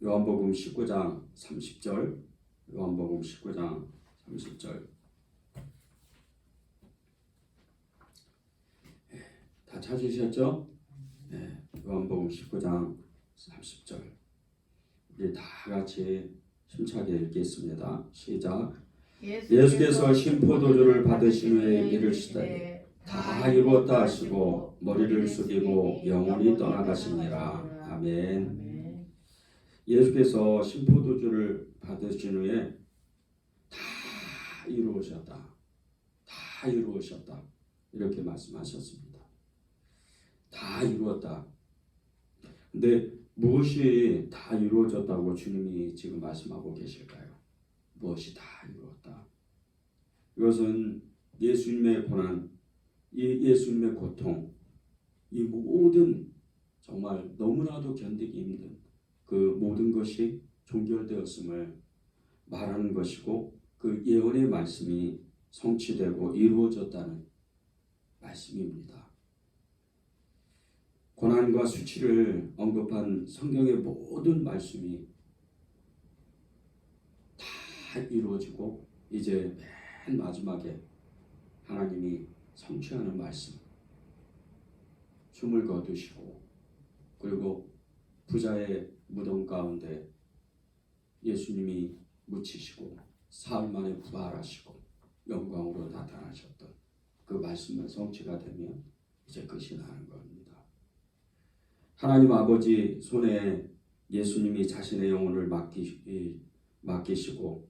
요한복음 19장 30절, 요한복음 19장 30절. 다 찾으셨죠? 네, 요한복음 19장 30절. 우리 다 같이 힘차게 읽겠습니다. 시작. 예수께서 신포도주를 받으신 후에 이르시되 다 이루었다 하시고 머리를 숙이고 영원히 떠나가시니라. 아멘. 예수께서 신포도주를 받으신 후에 다 이루으셨다. 다 이루으셨다. 이렇게 말씀하셨습니다. 다 이루었다. 근데 무엇이 다 이루어졌다고 주님이 지금 말씀하고 계실까요? 무엇이 다 이루었다. 이것은 예수님의 고난, 이 예수님의 고통, 이 모든 정말 너무나도 견디기 힘든 그 모든 것이 종결되었음을 말하는 것이고, 그 예언의 말씀이 성취되고 이루어졌다는 말씀입니다. 고난과 수치를 언급한 성경의 모든 말씀이 다 이루어지고 이제 맨 마지막에 하나님이 성취하는 말씀, 숨을 거두시고 그리고 부자의 무덤 가운데 예수님이 묻히시고 사흘 만에 부활하시고 영광으로 나타나셨던 그 말씀만 성취가 되면 이제 끝이 나는 겁니다. 하나님 아버지 손에 예수님이 자신의 영혼을 맡기시고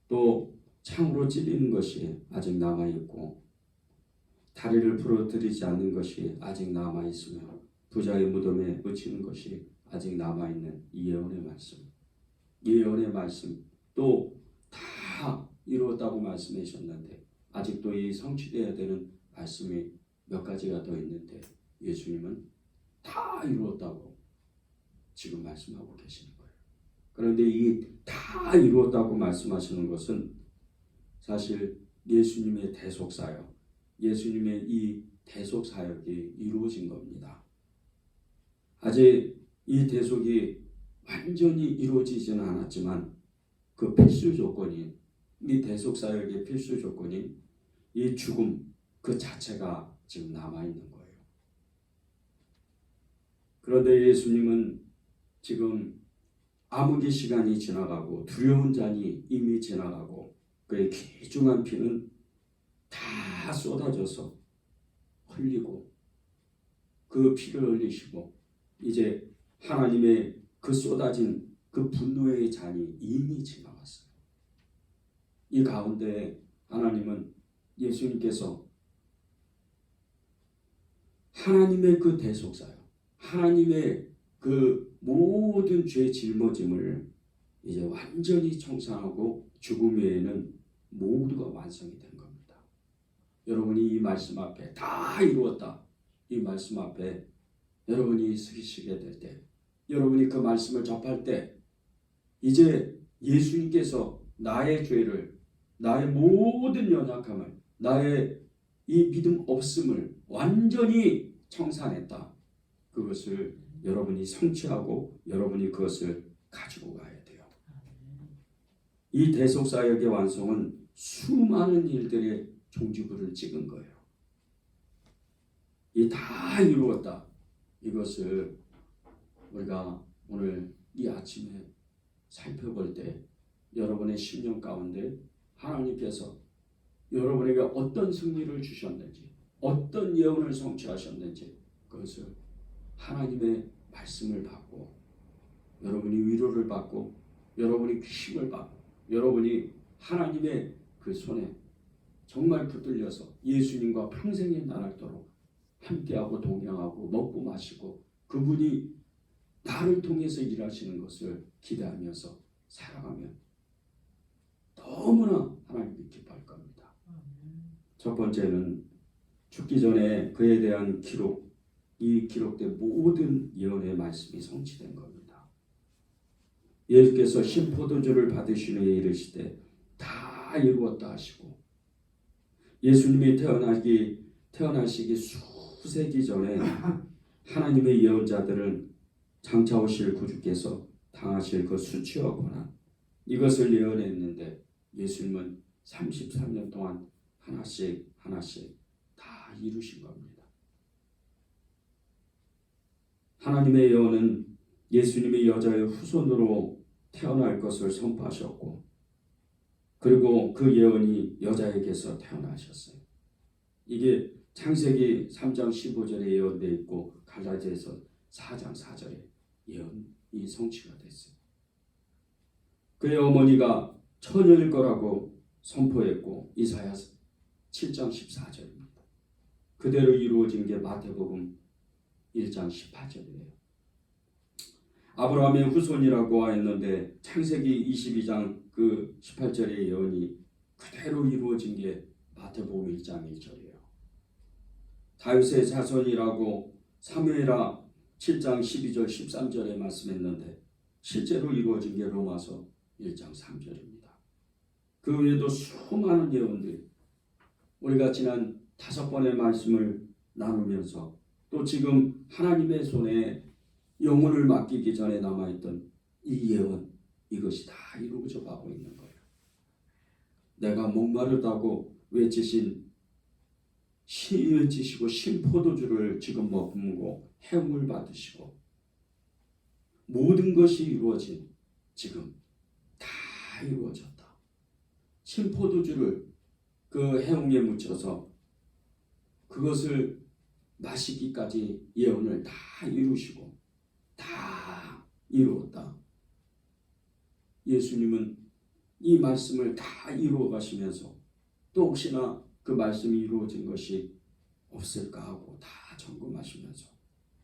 또 창으로 찔리는 것이 아직 남아있고 다리를 부러뜨리지 않는 것이 아직 남아있으며 부자의 무덤에 묻히는 것이 아직 남아있는 이 예언의 말씀, 이 예언의 말씀 또 다 이루었다고 말씀하셨는데 아직도 이 성취되어야 되는 말씀이 몇 가지가 더 있는데 예수님은 다 이루었다고 지금 말씀하고 계시는 거예요. 그런데 이 다 이루었다고 말씀하시는 것은 사실 예수님의 대속사역, 예수님의 이 대속사역이 이루어진 겁니다. 아직 이 대속이 완전히 이루어지지는 않았지만 그 필수 조건이, 이 대속사역의 필수 조건이 이 죽음 그 자체가 지금 남아있는 거예요. 그런데 예수님은 지금 암흑의 시간이 지나가고 두려운 잔이 이미 지나가고 그의 귀중한 피는 다 쏟아져서 흘리고 그 피를 흘리시고 이제 하나님의 그 쏟아진 그 분노의 잔이 이미 지나갔어요. 이 가운데 하나님은 예수님께서 하나님의 그 대속사역, 하나님의 그 모든 죄 짊어짐을 이제 완전히 청산하고 죽음 외에는 모두가 완성이 된 겁니다. 여러분이 이 말씀 앞에 다 이루었다, 이 말씀 앞에 여러분이 서시게 될 때, 여러분이 그 말씀을 접할 때 이제 예수님께서 나의 죄를, 나의 모든 연약함을, 나의 이 믿음 없음을 완전히 청산했다. 그것을 여러분이 성취하고 여러분이 그것을 가지고 가야 돼요. 이 대속사역의 완성은 수많은 일들의 종지부를 찍은 거예요. 이 다 이루었다. 이것을 우리가 오늘 이 아침에 살펴볼 때 여러분의 심령 가운데 하나님께서 여러분에게 어떤 승리를 주셨는지, 어떤 예언을 성취하셨는지 그것을 하나님의 말씀을 받고 여러분이 위로를 받고 여러분이 힘을 받고 여러분이 하나님의 그 손에 정말 붙들려서 예수님과 평생에 나락도록 함께하고 동행하고 먹고 마시고 그분이 나를 통해서 일하시는 것을 기대하면서 살아가면 너무나 하나님이 기뻐할 겁니다. 첫 번째는 죽기 전에 그에 대한 기록, 이 기록된 모든 예언의 말씀이 성취된 겁니다. 예수께서 신포도주를 받으신 후에 이르시되 다 이루었다 하시고 예수님이 태어나시기 수세기 전에 하나님의 예언자들은 장차 오실 구주께서 당하실 그 수치와 고난, 이것을 예언했는데 예수님은 33년 동안 하나씩 하나씩 다 이루신 겁니다. 하나님의 예언은 예수님이 여자의 후손으로 태어날 것을 선포하셨고, 그리고 그 예언이 여자에게서 태어나셨어요. 이게 창세기 3장 15절에 예언되어 있고 갈라디아서 4장 4절에 예언이 성취가 됐어요. 그의 어머니가 처녀일 거라고 선포했고 이사야 7장 14절입니다. 그대로 이루어진 게 마태복음 1장 18절이에요. 아브라함의 후손이라고 했는데 창세기 22장 그 18절의 예언이 그대로 이루어진 게 마태복음 1장 1절이에요. 다윗의 자손이라고 사무엘하 7장 12절 13절에 말씀했는데 실제로 이루어진 게 로마서 1장 3절입니다. 그 외에도 수많은 예언들, 우리가 지난 5번의 말씀을 나누면서 또 지금 하나님의 손에 영혼을 맡기기 전에 남아있던 이 예언, 이것이 다 이루어져 가고 있는 거예요. 내가 목마르다고 외치시고 신포도주를 지금 머금고 해움을 받으시고 모든 것이 이루어진 지금 다 이루어졌다. 신포도주를 그 해웅에 묻혀서 그것을 마시기까지 예언을 다 이루시고 다 이루었다. 예수님은 이 말씀을 다 이루어 가시면서 또 혹시나 그 말씀이 이루어진 것이 없을까 하고 다 점검하시면서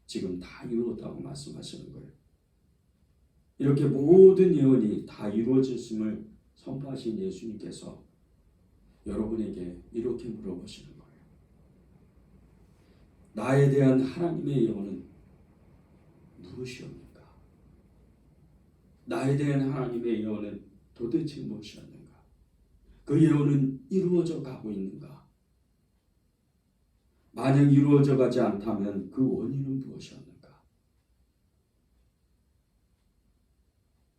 지금 다 이루었다고 말씀하시는 거예요. 이렇게 모든 예언이 다 이루어졌음을 선포하신 예수님께서 여러분에게 이렇게 물어보시는 거예요. 나에 대한 하나님의 예언은 무엇이옵니까? 나에 대한 하나님의 예언은 도대체 무엇이었는가? 그 예언은 이루어져 가고 있는가? 만약 이루어져 가지 않다면 그 원인은 무엇이었는가?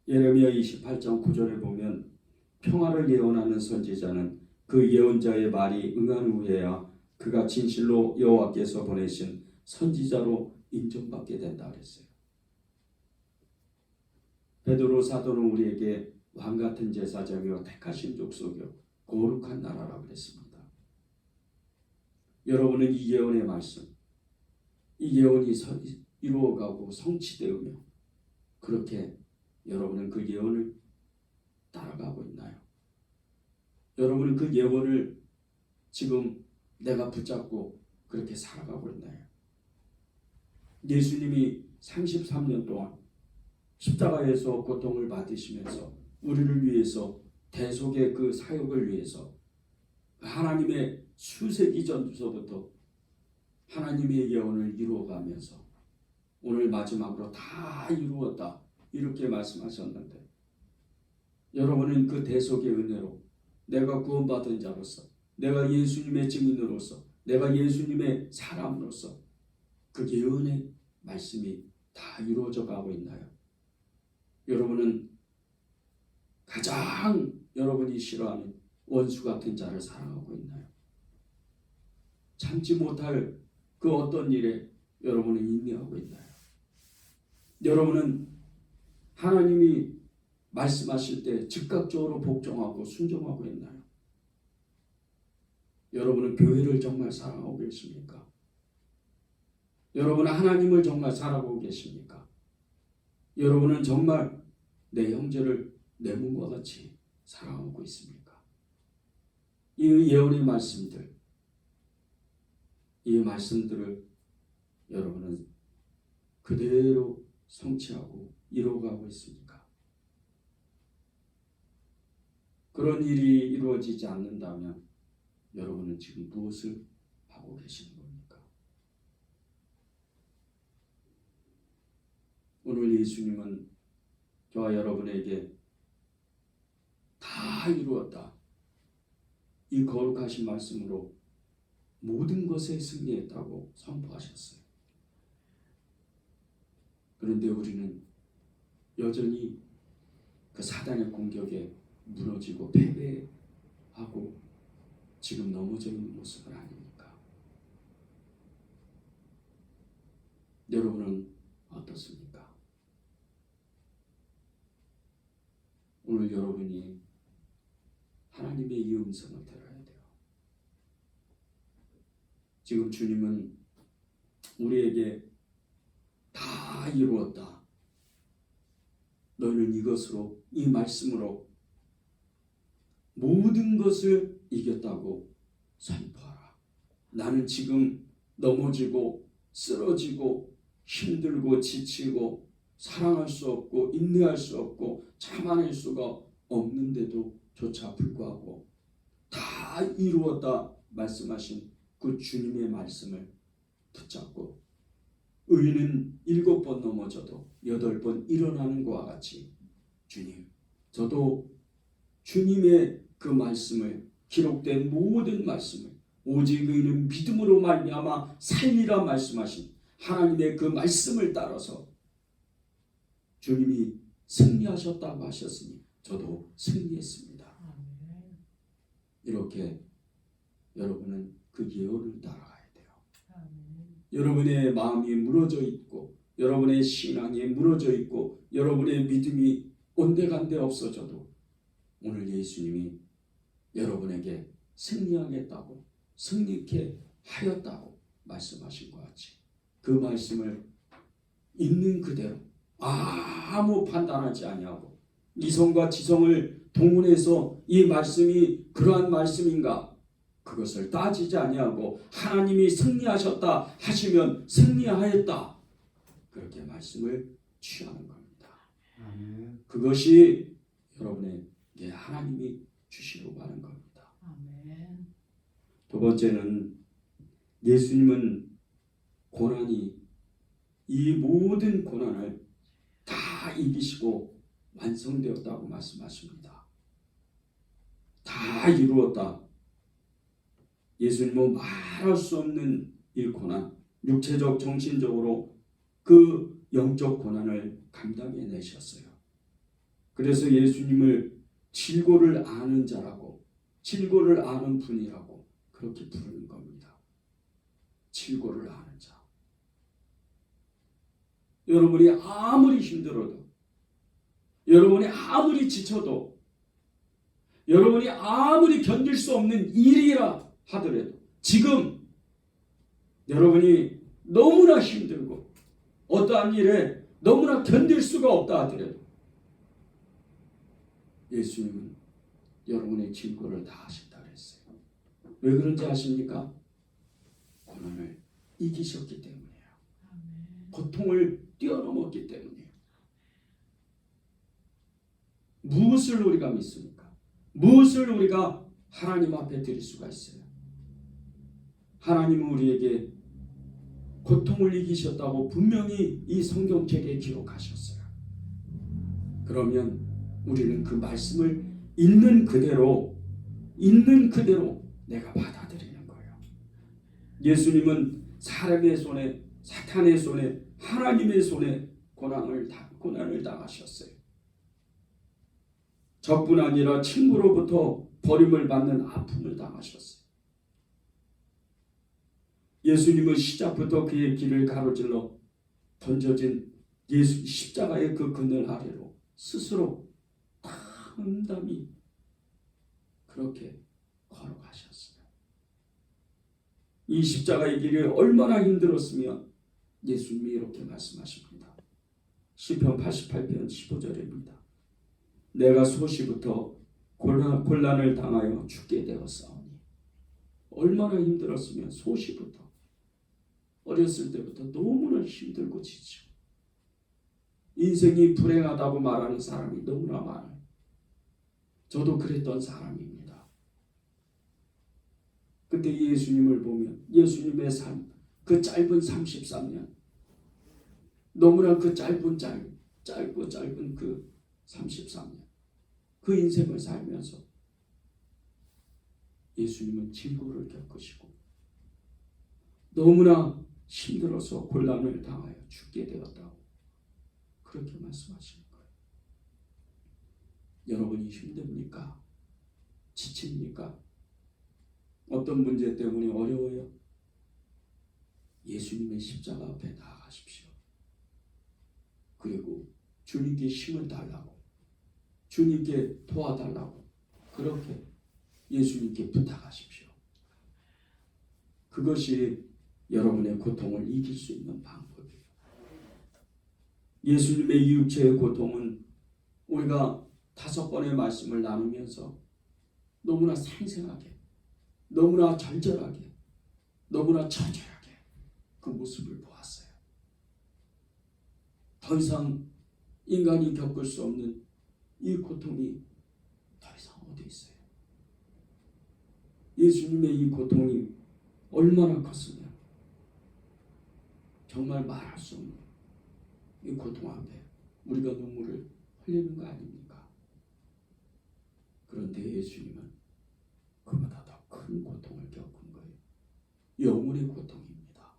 예레미야 28장 9절에 보면 평화를 예언하는 선지자는 그 예언자의 말이 응한 후에야 그가 진실로 여호와께서 보내신 선지자로 인정받게 된다 그랬어요. 베드로 사도는 우리에게 왕같은 제사장이요 택하신 족속이요 거룩한 나라라고 그랬습니다. 여러분은 이 예언의 말씀, 이 예언이 이루어가고 성취되며 그렇게 여러분은 그 예언을 따라가고 있나요? 여러분은 그 예언을 지금 내가 붙잡고 그렇게 살아가고 있나요? 예수님이 33년 동안 십자가에서 고통을 받으시면서 우리를 위해서 대속의 그 사역을 위해서 하나님의 수세기 전부터 하나님의 예언을 이루어가면서 오늘 마지막으로 다 이루었다 이렇게 말씀하셨는데 여러분은 그 대속의 은혜로 내가 구원받은 자로서 내가 예수님의 증인으로서 내가 예수님의 사람으로서 그 예언의 말씀이 다 이루어져 가고 있나요? 여러분은 가장 여러분이 싫어하는 원수 같은 자를 사랑하고 있나요? 참지 못할 그 어떤 일에 여러분은 인내하고 있나요? 여러분은 하나님이 말씀하실 때 즉각적으로 복종하고 순종하고 있나요? 여러분은 교회를 정말 사랑하고 계십니까? 여러분은 하나님을 정말 사랑하고 계십니까? 여러분은 정말 내 형제를 내 몸과 같이 사랑하고 있습니까? 이 예언의 말씀들, 이 말씀들을 여러분은 그대로 성취하고 이루어가고 있습니까? 그런 일이 이루어지지 않는다면 여러분은 지금 무엇을 하고 계시는 겁니까? 오늘 예수님은 저와 여러분에게 다 이루었다. 이 거룩하신 말씀으로 모든 것에 승리했다고 선포하셨어요. 그런데 우리는 여전히 그 사단의 공격에 무너지고 패배하고 지금 넘어져 있는 모습은 아닙니까? 여러분은 어떻습니까? 오늘 여러분이 하나님의 이 음성을 들어야 돼요. 지금 주님은 우리에게 다 이루었다. 너희는 이것으로, 이 말씀으로 모든 것을 이겼다고 선포하라. 나는 지금 넘어지고 쓰러지고 힘들고 지치고 사랑할 수 없고 인내할 수 없고 참아낼 수가 없는데도 조차 불구하고 다 이루었다 말씀하신 그 주님의 말씀을 붙잡고 의인은 7번 넘어져도 8번 일어나는 것과 같이 주님, 저도 주님의 그 말씀을, 기록된 모든 말씀을, 오직 의인은 믿음으로 말미암아 살리라 말씀하신 하나님의 그 말씀을 따라서 주님이 승리하셨다고 하셨으니 저도 승리했습니다. 이렇게 여러분은 그 예언을 따라가야 돼요. 여러분의 마음이 무너져 있고 여러분의 신앙이 무너져 있고 여러분의 믿음이 온데간데 없어져도 오늘 예수님이 여러분에게 승리하겠다고, 승리케 하였다고 말씀하신 것 같이 그 말씀을 있는 그대로 아무 판단하지 아니하고 이성과 지성을 동원해서 이 말씀이 그러한 말씀인가 그것을 따지지 아니하고 하나님이 승리하셨다 하시면 승리하였다 그렇게 말씀을 취하는 겁니다. 그것이 여러분에게 하나님이 주시려고 하는 겁니다. 두 번째는 예수님은 고난이 이 모든 고난을 다 이기시고 완성되었다고 말씀하십니다. 다 이루었다. 예수님은 말할 수 없는 이 고난, 육체적, 정신적으로 그 영적 고난을 감당해내셨어요. 그래서 예수님을 질고를 아는 자라고, 질고를 아는 분이라고 그렇게 부르는 겁니다. 질고를 아는 자. 여러분이 아무리 힘들어도, 여러분이 아무리 지쳐도, 여러분이 아무리 견딜 수 없는 일이라 하더라도 지금 여러분이 너무나 힘들고 어떠한 일에 너무나 견딜 수가 없다 하더라도 예수님은 여러분의 질고를 다 하신다 그랬어요. 왜 그런지 아십니까? 고난을 이기셨기 때문이에요. 고통을 뛰어넘었기 때문이에요. 무엇을 우리가 믿습니까? 무엇을 우리가 하나님 앞에 드릴 수가 있어요? 하나님은 우리에게 고통을 이기셨다고 분명히 이 성경책에 기록하셨어요. 그러면 우리는 그 말씀을 있는 그대로 내가 받아들이는 거예요. 예수님은 사람의 손에, 사탄의 손에, 하나님의 손에 고난을 당하셨어요. 저뿐 아니라 친구로부터 버림을 받는 아픔을 당하셨어요. 예수님은 시작부터 그의 길을 가로질러 던져진 예수 십자가의 그 그늘 아래로 스스로 담담히 그렇게 걸어가셨어요. 이 십자가의 길이 얼마나 힘들었으면 예수님이 이렇게 말씀하십니다. 시편 88편 15절입니다. 내가 소시부터 곤란을 당하여 죽게 되었사오니. 얼마나 힘들었으면 소시부터 어렸을 때부터 너무나 힘들고 지치고 인생이 불행하다고 말하는 사람이 너무나 많아요. 저도 그랬던 사람입니다. 그때 예수님을 보면 예수님의 삶, 그 짧은 33년 너무나 그 짧고 짧은 그 33년 그 인생을 살면서 예수님은 질고를 겪으시고 너무나 힘들어서 곤란을 당하여 죽게 되었다고 그렇게 말씀하시는 거예요. 여러분이 힘듭니까? 지칩니까? 어떤 문제 때문에 어려워요? 예수님의 십자가 앞에 나아가십시오. 그리고 주님께 힘을 달라고, 주님께 도와달라고 그렇게 예수님께 부탁하십시오. 그것이 여러분의 고통을 이길 수 있는 방법이에요. 예수님의 이 육체의 고통은 우리가 5번의 말씀을 나누면서 너무나 생생하게, 너무나 절절하게, 너무나 처절하게 그 모습을 보았어요. 더 이상 인간이 겪을 수 없는 이 고통이 더 이상 어디 있어요? 예수님의 이 고통이 얼마나 컸으면 정말 말할 수 없는 이 고통 앞에 우리가 눈물을 흘리는 거 아닙니까? 그런데 예수님은 그보다 더 큰 고통을 겪은 거예요. 영혼의 고통입니다.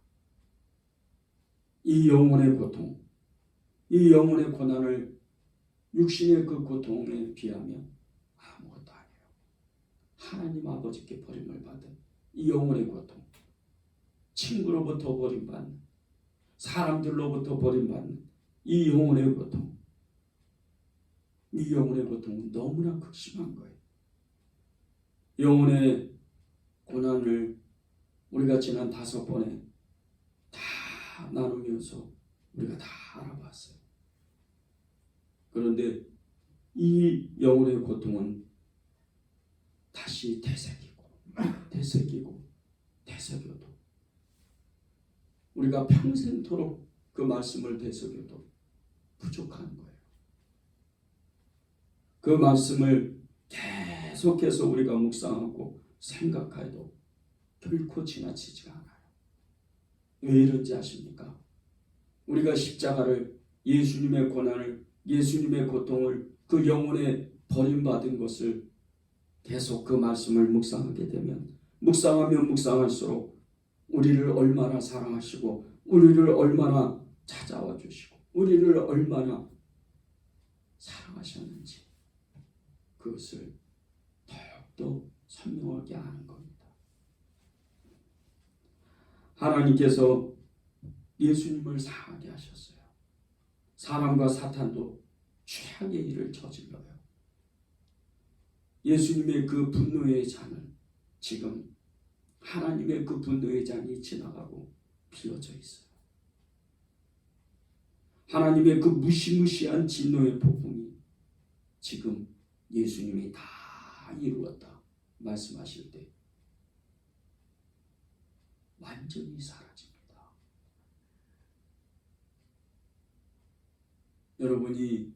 이 영혼의 고통, 이 영혼의 고난을 육신의 그 고통에 비하면 아무것도 아니에요. 하나님 아버지께 버림을 받은 이 영혼의 고통, 친구로부터 버림받는, 사람들로부터 버림받는 이 영혼의 고통, 이 영혼의 고통은 너무나 극심한 거예요. 영혼의 고난을 우리가 지난 5번에 다 나누면서 우리가 다 알아봤어요. 그런데 이 영혼의 고통은 다시 되새기고 되새겨도 우리가 평생토록 그 말씀을 되새겨도 부족한 거예요. 그 말씀을 계속해서 우리가 묵상하고 생각해도 결코 지나치지가 않아요. 왜 이런지 아십니까? 우리가 십자가를, 예수님의 고난을, 예수님의 고통을, 그 영혼에 버림받은 것을 계속 그 말씀을 묵상하게 되면, 묵상하면 묵상할수록 우리를 얼마나 사랑하시고 우리를 얼마나 찾아와 주시고 우리를 얼마나 사랑하셨는지 그것을 더욱더 선명하게 아는 겁니다. 하나님께서 예수님을 상하게 하셨어요. 사람과 사탄도 최악의 일을 저질러요. 예수님의 그 분노의 잔은 지금 하나님의 그 분노의 잔이 지나가고 비어져 있어요. 하나님의 그 무시무시한 진노의 폭풍이 지금 예수님이 다 이루었다 말씀하실 때 완전히 사라집니다. 여러분이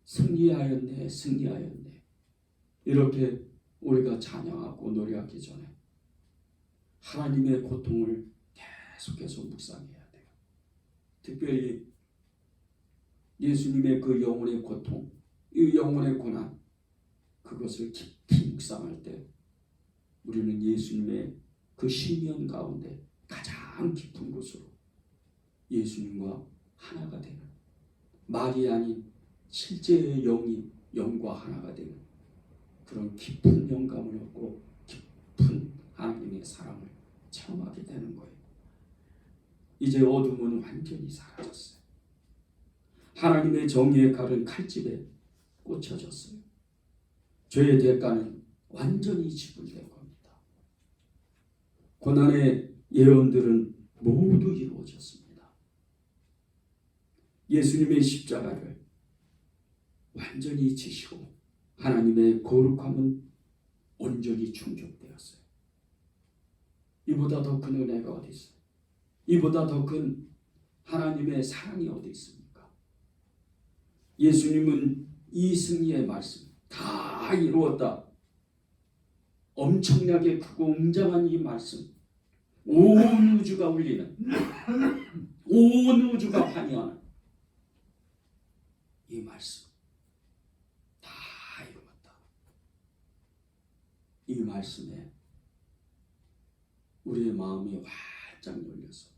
승리하였네, 승리하였네 이렇게 우리가 찬양하고 노래하기 전에 하나님의 고통을 계속해서 묵상해야 돼요. 특별히 예수님의 그 영혼의 고통, 이 영혼의 고난, 그것을 깊이 묵상할 때 우리는 예수님의 그 심연 가운데 가장 깊은 곳으로 예수님과 하나가 되는, 말이 아닌 실제의 영이 영과 하나가 되는 그런 깊은 영감을 얻고 깊은 하나님의 사랑을 체험하게 되는 거예요. 이제 어둠은 완전히 사라졌어요. 하나님의 정의의 칼은 칼집에 꽂혀졌어요. 죄의 대가는 완전히 지불된 겁니다. 고난의 예언들은 모두 이루어졌습니다. 예수님의 십자가를 완전히 지시고 하나님의 거룩함은 온전히 충족되었어요. 이보다 더 큰 은혜가 어디 있어요? 이보다 더 큰 하나님의 사랑이 어디 있습니까? 예수님은 이 승리의 말씀 다 이루었다. 엄청나게 크고 웅장한 이 말씀, 온 우주가 울리는, 온 우주가 환희하는 이 말씀 다 이루었다. 이 말씀에 우리의 마음이 활짝 열려서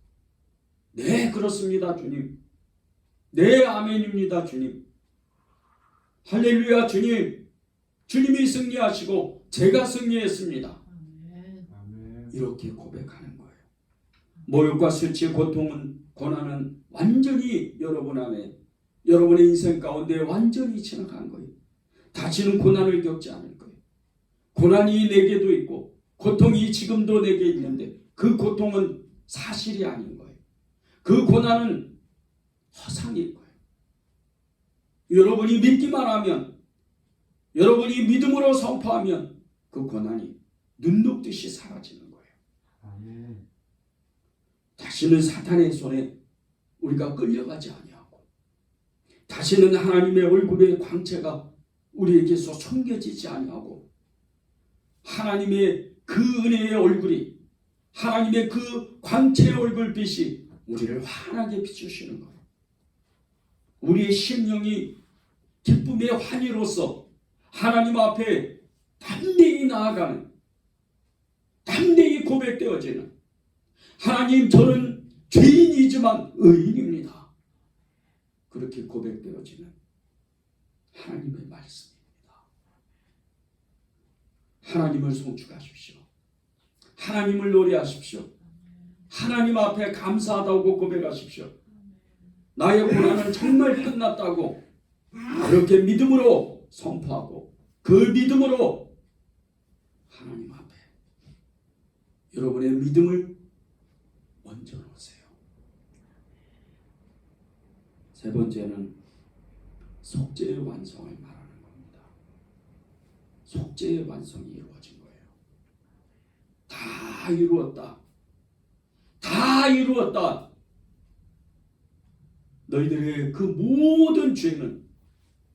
네, 그렇습니다, 주님. 네, 아멘입니다, 주님. 할렐루야, 주님. 주님이 승리하시고 제가 승리했습니다. 이렇게 고백하는 거예요. 모욕과 수치의 고통은, 고난은 완전히 여러분 안에, 여러분의 인생 가운데 완전히 지나간 거예요. 다시는 고난을 겪지 않을 거예요. 고난이 내게도 있고 고통이 지금도 내게 있는데 그 고통은 사실이 아닌 거예요. 그 고난은 허상일 거예요. 여러분이 믿기만 하면, 여러분이 믿음으로 선포하면 그 고난이 눈 녹듯이 사라지는 거예요. 아멘. 다시는 사탄의 손에 우리가 끌려가지 아니하고, 다시는 하나님의 얼굴의 광채가 우리에게서 숨겨지지 아니하고, 하나님의 그 은혜의 얼굴이, 하나님의 그 광채의 얼굴빛이 우리를 환하게 비추시는 거예요. 우리의 심령이 기쁨의 환희로서 하나님 앞에 담대히 나아가는, 담대히 고백되어지는, 하나님 저는 죄인이지만 의인입니다, 그렇게 고백되어지는 하나님의 말씀입니다. 하나님을 송축하십시오. 하나님을 노래하십시오. 하나님 앞에 감사하다고 고백하십시오. 나의 고난은 정말 끝났다고 그렇게 믿음으로 선포하고, 그 믿음으로 하나님 앞에 여러분의 믿음을 얹어 놓으세요. 세 번째는 속죄의 완성을 말하는 겁니다. 속죄의 완성이 이루어진 거예요. 다 이루었다. 다 이루었다. 너희들의 그 모든 죄는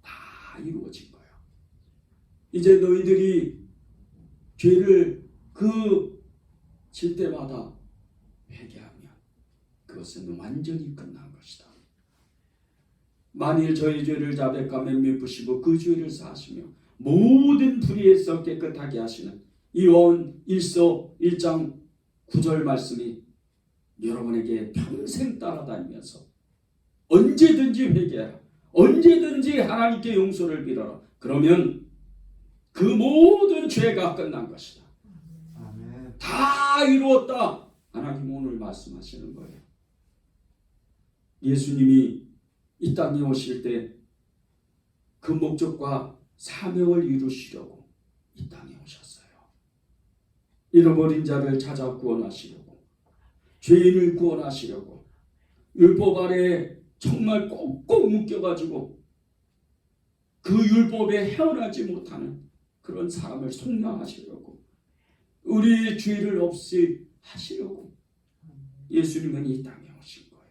다 이루어진 거예요. 이제 너희들이 죄를 질 때마다 회개하면 그것은 완전히 끝난 것이다. 만일 저희 죄를 자백하며 뉘푸시고 그 죄를 사하시며 모든 불의에서 깨끗하게 하시는 이 요한 1서 1장 9절 말씀이 여러분에게 평생 따라다니면서 언제든지 회개하라, 언제든지 하나님께 용서를 빌어라, 그러면 그 모든 죄가 끝난 것이다. 아멘. 다 이루었다. 하나님 오늘 말씀하시는 거예요. 예수님이 이 땅에 오실 때 그 목적과 사명을 이루시려고 이 땅에 오셨어요. 잃어버린 자를 찾아 구원하시려고, 죄인을 구원하시려고, 율법 아래 정말 꼭꼭 묶여가지고 그 율법에 헤어나지 못하는 그런 사람을 속량하시려고, 우리의 죄를 없이 하시려고 예수님은 이 땅에 오신 거예요.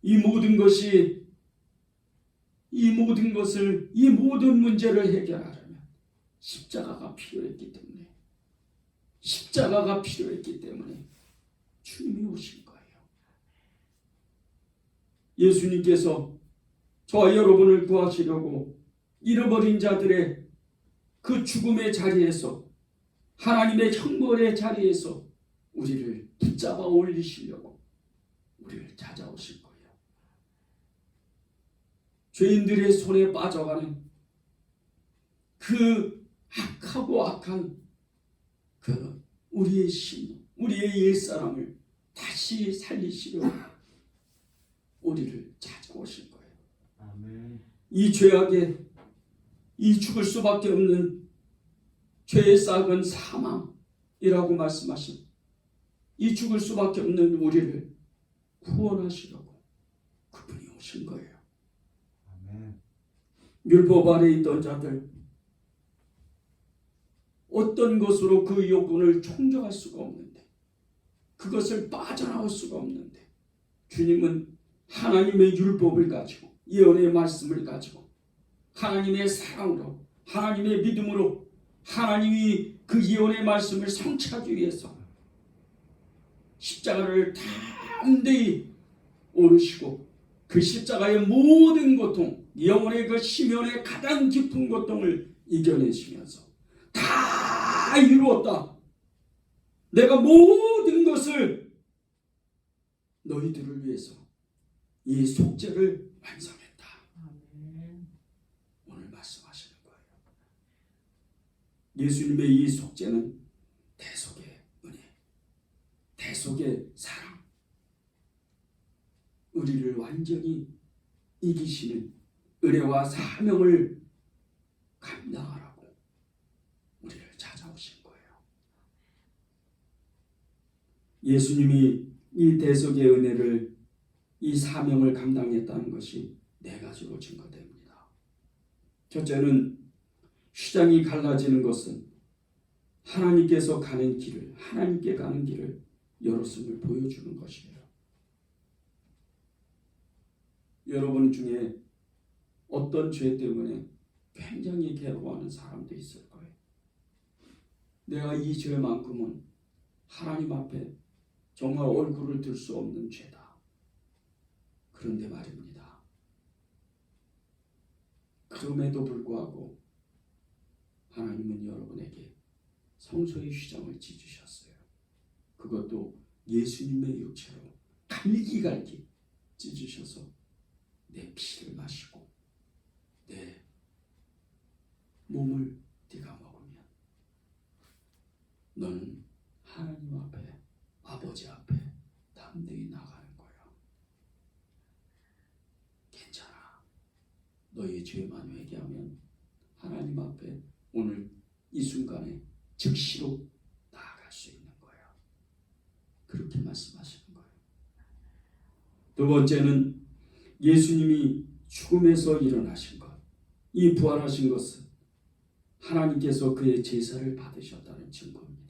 이 모든 것을, 이 모든 문제를 해결하려면 십자가가 필요했기 때문에, 십자가가 필요했기 때문에 주님이 오신 거예요. 예수님께서 저와 여러분을 구하시려고 잃어버린 자들의 그 죽음의 자리에서, 하나님의 형벌의 자리에서 우리를 붙잡아 올리시려고 우리를 찾아오실 거예요. 죄인들의 손에 빠져가는 그 악하고 악한 그 우리의 심, 우리의 옛사람을 다시 살리시려고 우리를 찾아오실 거예요. 아멘. 이 죄악에, 이 죽을 수밖에 없는 죄의 싹은 사망이라고 말씀하신 이 죽을 수밖에 없는 우리를 구원하시려고 그분이 오신 거예요. 아멘. 율법 아래 있던 자들, 어떤 것으로 그 요건을 충족할 수가 없는데, 그것을 빠져나올 수가 없는데, 주님은 하나님의 율법을 가지고, 예언의 말씀을 가지고, 하나님의 사랑으로, 하나님의 믿음으로, 하나님이 그 예언의 말씀을 성취하기 위해서 십자가를 담대히 오르시고, 그 십자가의 모든 고통, 영혼의 그 심연의 가장 깊은 고통을 이겨내시면서 다 이루었다, 내가 모든 것을 너희들을 위해서 이 속죄를 완성했다. 아멘. 오늘 말씀하시는 거예요. 예수님의 이 속죄는 대속의 은혜, 대속의 사랑, 우리를 완전히 이기시는 은혜와 사명을 감당하라고 우리를 찾아오신 거예요. 예수님이 이 대속의 은혜를, 이 사명을 감당했다는 것이 네 가지로 증거됩니다. 첫째는 휘장이 갈라지는 것은 하나님께서 가는 길을, 하나님께 가는 길을 열었음을 보여주는 것이에요. 여러분 중에 어떤 죄 때문에 굉장히 괴로워하는 사람도 있을 거예요. 내가 이 죄만큼은 하나님 앞에 정말 얼굴을 들 수 없는 죄다. 그런데 말입니다. 그럼에도 불구하고 하나님은 여러분에게 성소의 휘장을 찢으셨어요. 그것도 예수님의 육체로 갈기갈기 찢으셔서 내 피를 마시고 내 몸을 네가 먹으면 너는 하나님 앞에, 아버지 앞에 담대히 나가는 거야. 괜찮아. 너의 죄만 회개하면 하나님 앞에 오늘 이 순간에 즉시로 나아갈 수 있는 거야. 그렇게 말씀하시는 거예요. 두 번째는 예수님이 죽음에서 일어나신 것, 이 부활하신 것은 하나님께서 그의 제사를 받으셨다는 증거입니다.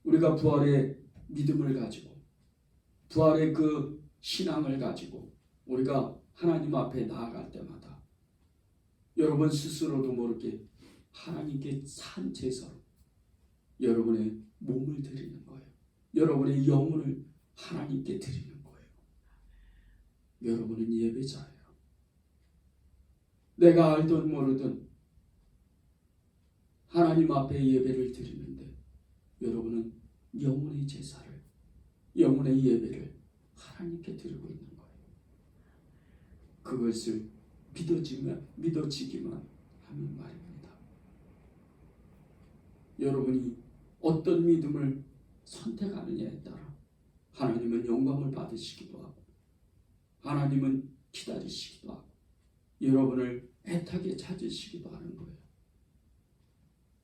우리가 부활의 믿음을 가지고, 부활의 그 신앙을 가지고 우리가 하나님 앞에 나아갈 때마다 여러분 스스로도 모르게 하나님께 산 제사로 여러분의 몸을 드리는 거예요. 여러분의 영혼을 하나님께 드리는 거예요. 여러분은 예배자예요. 내가 알든 모르든 하나님 앞에 예배를 드리는데 여러분은 영혼의 제사를, 영혼의 예배를 하나님께 드리고 있는 거예요. 그것을 믿어지기만 하면 말입니다. 여러분이 어떤 믿음을 선택하느냐에 따라 하나님은 영광을 받으시기도 하고 하나님은 기다리시기도 하고 여러분을 애타게 찾으시기도 하는 거예요.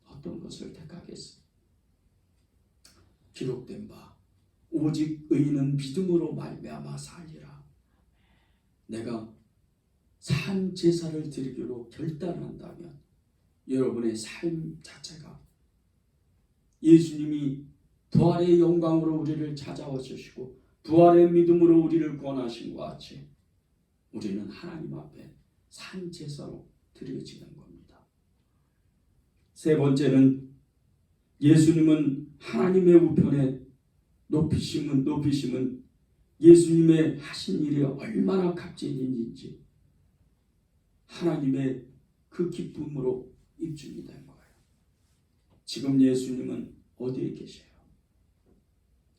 어떤 것을 택하겠어요? 기록된 바 오직 의인은 믿음으로 말미암아 살리라. 내가 산 제사를 드리기로 결단한다면 여러분의 삶 자체가 예수님이 부활의 영광으로 우리를 찾아와 주시고 부활의 믿음으로 우리를 구원하신 것 같이 우리는 하나님 앞에 산 제사로 드려지는 겁니다. 세 번째는 예수님은 하나님의 우편에 높이심은 예수님의 하신 일이 얼마나 값진 일인지 하나님의 그 기쁨으로 입증이 된 거예요. 지금 예수님은 어디에 계세요?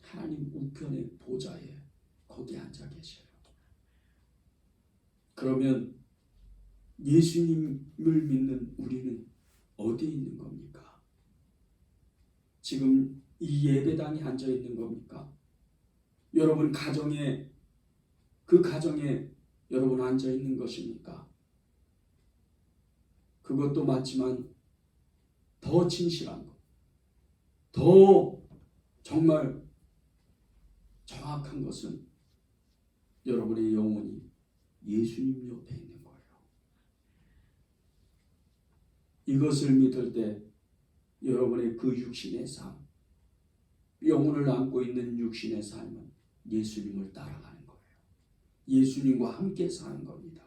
하나님 우편의 보좌에 거기 앉아 계세요. 그러면 예수님을 믿는 우리는 어디에 있는 겁니까? 지금 이 예배당에 앉아 있는 겁니까? 여러분 가정에, 그 가정에 여러분 앉아 있는 것입니까? 그것도 맞지만 더 진실한 것, 더 정말 정확한 것은 여러분의 영혼이 예수님 옆에 있는 거예요. 이것을 믿을 때 여러분의 그 육신의 삶, 영혼을 안고 있는 육신의 삶은 예수님을 따라가는 거예요. 예수님과 함께 사는 겁니다.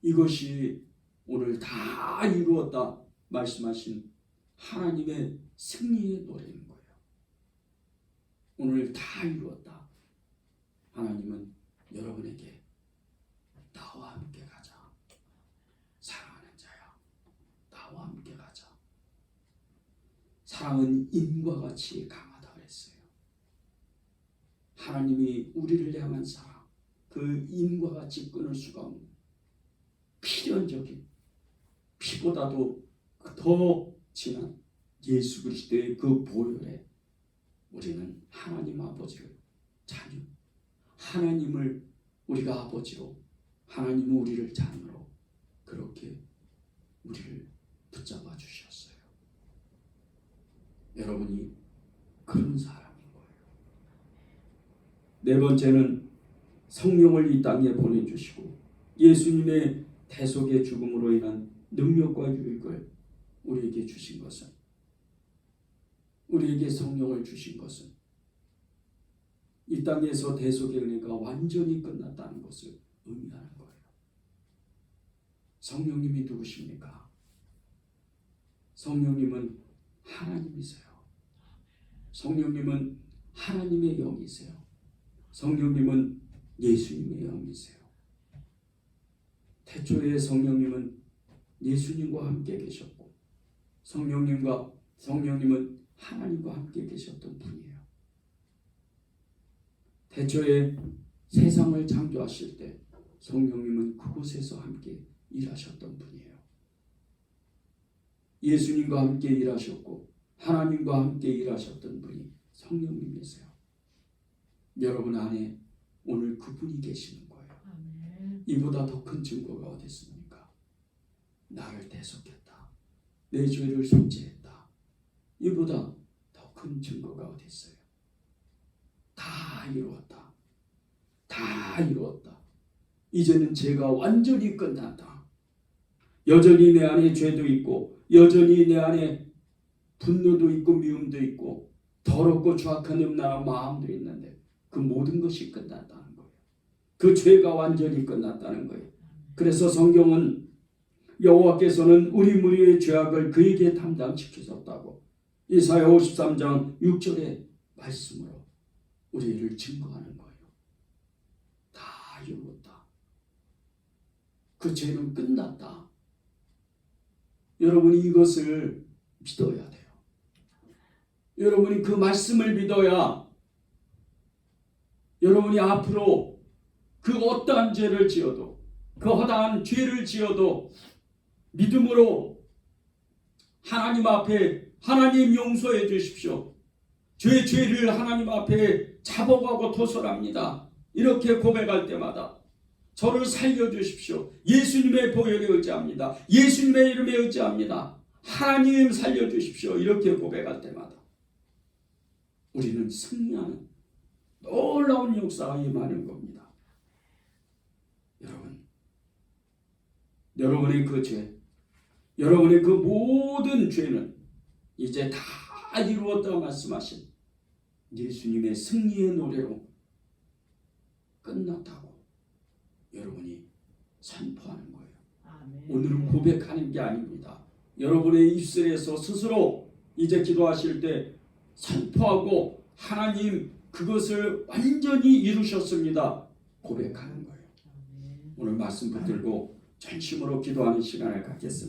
이것이 오늘 다 이루었다 말씀하신 하나님의 승리의 노래인 거예요. 오늘 다 이루었다. 하나님은 여러분에게 나와 함께 가자. 사랑하는 자야, 나와 함께 가자. 사랑은 인과 같이 강하다 그랬어요. 하나님이 우리를 향한 사랑, 그 인과 같이 끊을 수가 없는 필연적인, 피보다도 더 진한 예수 그리스도의 그 보혈에 우리는 하나님 아버지를 자녀, 하나님을 우리가 아버지로, 하나님은 우리를 자녀로 그렇게 우리를 붙잡아 주셨어요. 여러분이 그런 사람인 거예요. 네 번째는 성령을 이 땅에 보내주시고 예수님의 대속의 죽음으로 인한 능력과 유익을 우리에게 주신 것은, 우리에게 성령을 주신 것은 이 땅에서 대속의 은혜가 완전히 끝났다는 것을 의미하는 거예요. 성령님이 누구십니까? 성령님은 하나님이세요. 성령님은 하나님의 영이세요. 성령님은 예수님의 영이세요. 태초에 성령님은 예수님과 함께 계셨고 성령님은 하나님과 함께 계셨던 분이에요. 태초에 세상을 창조하실 때 성령님은 그곳에서 함께 일하셨던 분이에요. 예수님과 함께 일하셨고 하나님과 함께 일하셨던 분이 성령님이세요. 여러분 안에 오늘 그분이 계시는 거예요. 이보다 더 큰 증거가 어디 있습니까? 나를 대속했다. 내 죄를 속죄했다. 이보다 더 큰 증거가 어디 있어요? 다 이루었다. 다 이루었다. 이제는 죄가 완전히 끝났다. 여전히 내 안에 죄도 있고 여전히 내 안에 분노도 있고 미움도 있고 더럽고 추악한 음란한 마음도 있는데 그 모든 것이 끝났다는 거예요. 그 죄가 완전히 끝났다는 거예요. 그래서 성경은 여호와께서는 우리 무리의 죄악을 그에게 담당시키셨다고 이사야 53장 6절의 말씀으로 우리를 증거하는 거예요. 다 이루었다. 그 죄는 끝났다. 여러분이 이것을 믿어야 돼요. 여러분이 그 말씀을 믿어야 여러분이 앞으로 그 어떠한 죄를 지어도 그 허다한 죄를 지어도 믿음으로 하나님 앞에 하나님 용서해 주십시오. 죄를 하나님 앞에 잡아가고 토설합니다. 이렇게 고백할 때마다 저를 살려주십시오. 예수님의 보혈에 의지합니다. 예수님의 이름에 의지합니다. 하나님 살려주십시오. 이렇게 고백할 때마다 우리는 승리하는 놀라운 역사가 임하는 겁니다. 여러분의 그 죄, 여러분의 그 모든 죄는 이제 다 이루었다고 말씀하신 예수님의 승리의 노래로 끝났다고 여러분이 선포하는 거예요. 아멘. 오늘은 고백하는 게 아닙니다. 여러분의 입술에서 스스로 이제 기도하실 때 선포하고 하나님 그것을 완전히 이루셨습니다. 고백하는 거예요. 오늘 말씀 붙들고 전심으로 기도하는 시간을 갖겠습니다.